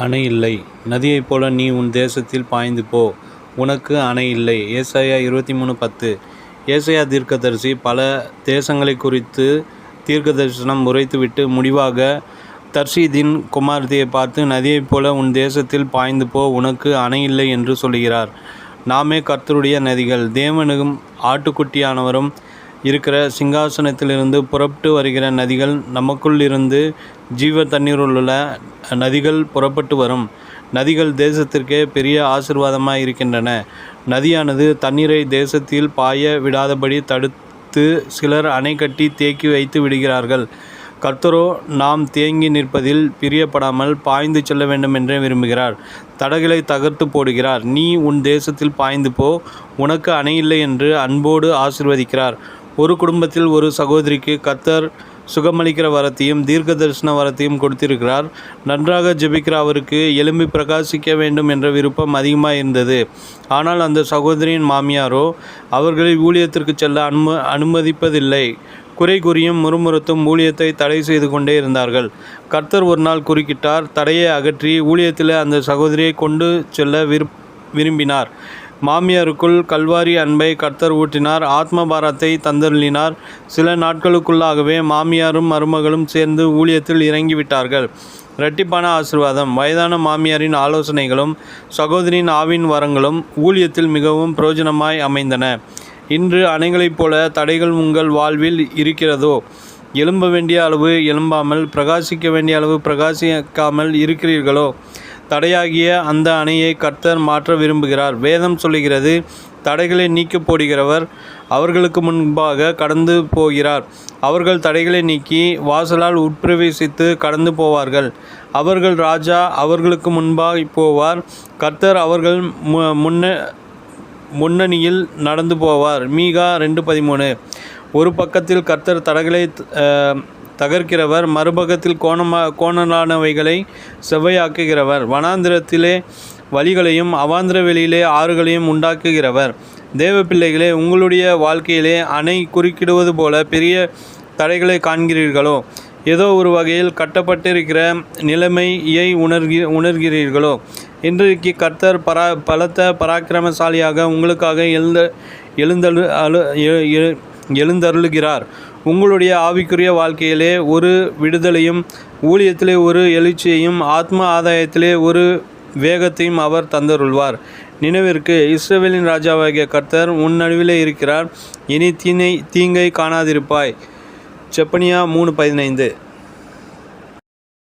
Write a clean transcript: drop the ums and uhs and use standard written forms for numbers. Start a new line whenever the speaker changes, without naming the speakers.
அணை இல்லை. நதியைப் போல நீ உன் தேசத்தில் பாய்ந்து போ, உனக்கு அணை இல்லை. ஏசாயா 23:10. ஏசாயா தீர்க்கதரிசி பல தேசங்களை குறித்து தீர்க்கதரிசனம் உரைத்துவிட்டு முடிவாக தர்ஷீதின் குமாரத்தியை பார்த்து, நதியைப் போல உன் தேசத்தில் பாய்ந்து போ, உனக்கு அணை இல்லை என்று சொல்கிறார். நாமே கர்த்தருடைய நதிகள். தேவனும் ஆட்டுக்குட்டியானவரும் இருக்கிற சிங்காசனத்திலிருந்து புறப்பட்டு வருகிற நதிகள், நமக்குள் இருந்து ஜீவ தண்ணீருள்ள நதிகள் புறப்பட்டு வரும் நதிகள் தேசத்திற்கே பெரிய ஆசீர்வாதமாக இருக்கின்றன. நதியானது தண்ணீரை தேசத்தில் பாய விடாதபடி தடுத்து சிலர் அணை கட்டி தேக்கி வைத்து விடுகிறார்கள். கர்த்தரோ நாம் தேங்கி நிற்பதில் பிரியப்படாமல் பாய்ந்து செல்ல வேண்டும் என்றே விரும்புகிறார். தடைகளை தகர்த்து போடுகிறார். நீ உன் தேசத்தில் பாய்ந்து போ, உனக்கு அணை இல்லை என்று அன்போடு ஆசீர்வதிக்கிறார். ஒரு குடும்பத்தில் ஒரு சகோதரிக்கு கர்த்தர் சுகமளிக்கிற வரத்தையும் தீர்க்க தரிசன வரத்தையும் கொடுத்திருக்கிறார். நன்றாக ஜெபிக்கிற அவருக்கு எழும்பி பிரகாசிக்க வேண்டும் என்ற விருப்பம் அதிகமாக இருந்தது. ஆனால் அந்த சகோதரியின் மாமியாரோ அவர்களை ஊழியத்திற்கு செல்ல அனுமதிப்பதில்லை. குறை கூறியும் முறுமுறுத்தும் ஊழியத்தை தடை செய்து கொண்டே இருந்தார்கள். கர்த்தர் ஒரு நாள் குறுக்கிட்டார். தடையை அகற்றி ஊழியத்தில் அந்த சகோதரியை கொண்டு செல்ல விரும்பினார். மாமியாருக்குள் கல்வாரி அன்பை கர்த்தர் ஊற்றினார். ஆத்ம பாரத்தை தந்தருளினார். சில நாட்களுக்குள்ளாகவே மாமியாரும் மருமகளும் சேர்ந்து ஊழியத்தில் இறங்கிவிட்டார்கள். இரட்டிப்பான ஆசீர்வாதம். வயதான மாமியாரின் ஆலோசனைகளும் சகோதரியின் ஆவின் வரங்களும் ஊழியத்தில் மிகவும் பிரயோஜனமாய் அமைந்தன. இன்று அணைகளைப் போல தடைகள் உங்கள் வாழ்வில் இருக்கிறதோ? எழும்ப வேண்டிய அளவு எழும்பாமல், பிரகாசிக்க வேண்டிய அளவு பிரகாசிக்காமல் இருக்கிறீர்களோ? தடையாகிய அந்த அணையை கர்த்தர் மாற்ற விரும்புகிறார். வேதம் சொல்லுகிறது, தடைகளை நீக்கி போடுகிறவர் அவர்களுக்கு முன்பாக கடந்து போகிறார். அவர்கள் தடைகளை நீக்கி வாசலால் உட்பிரவேசித்து கடந்து போவார்கள். அவர்கள் ராஜா அவர்களுக்கு முன்பாக போவார். கர்த்தர் அவர்கள் முன்னணியில் நடந்து போவார். மீகா 2:13. ஒரு பக்கத்தில் கர்த்தர் தடைகளை தகர்க்கிறவர், மறுபக்கத்தில் கோணலானவைகளை செவ்வையாக்குகிறவர். வனாந்திரத்திலே வழிகளையும் அவாந்திர வெளியிலே ஆறுகளையும் உண்டாக்குகிறவர். தேவ பிள்ளைகளே, உங்களுடைய வாழ்க்கையிலே அணை குறுக்கிடுவது போல பெரிய தடைகளை காண்கிறீர்களோ? ஏதோ ஒரு வகையில் கட்டப்பட்டிருக்கிற நிலைமையை உணர்கிறீர்களோ? இன்றைக்கு கர்த்தர் பலத்த பராக்கிரமசாலியாக உங்களுக்காக எழுந்தருளுகிறார். உங்களுடைய ஆவிக்குரிய வாழ்க்கையிலே ஒரு விடுதலையும், ஊழியத்திலே ஒரு எழுச்சியையும், ஆத்ம ஆதாயத்திலே ஒரு வேகத்தையும் அவர் தந்தருள்வார். நினைவிற்கு, இஸ்ரவேலின் ராஜாவாகிய கர்த்தர் உன் நடுவிலே இருக்கிறார். இனி தீங்கை காணாதிருப்பாய். செப்பனியா 3:15.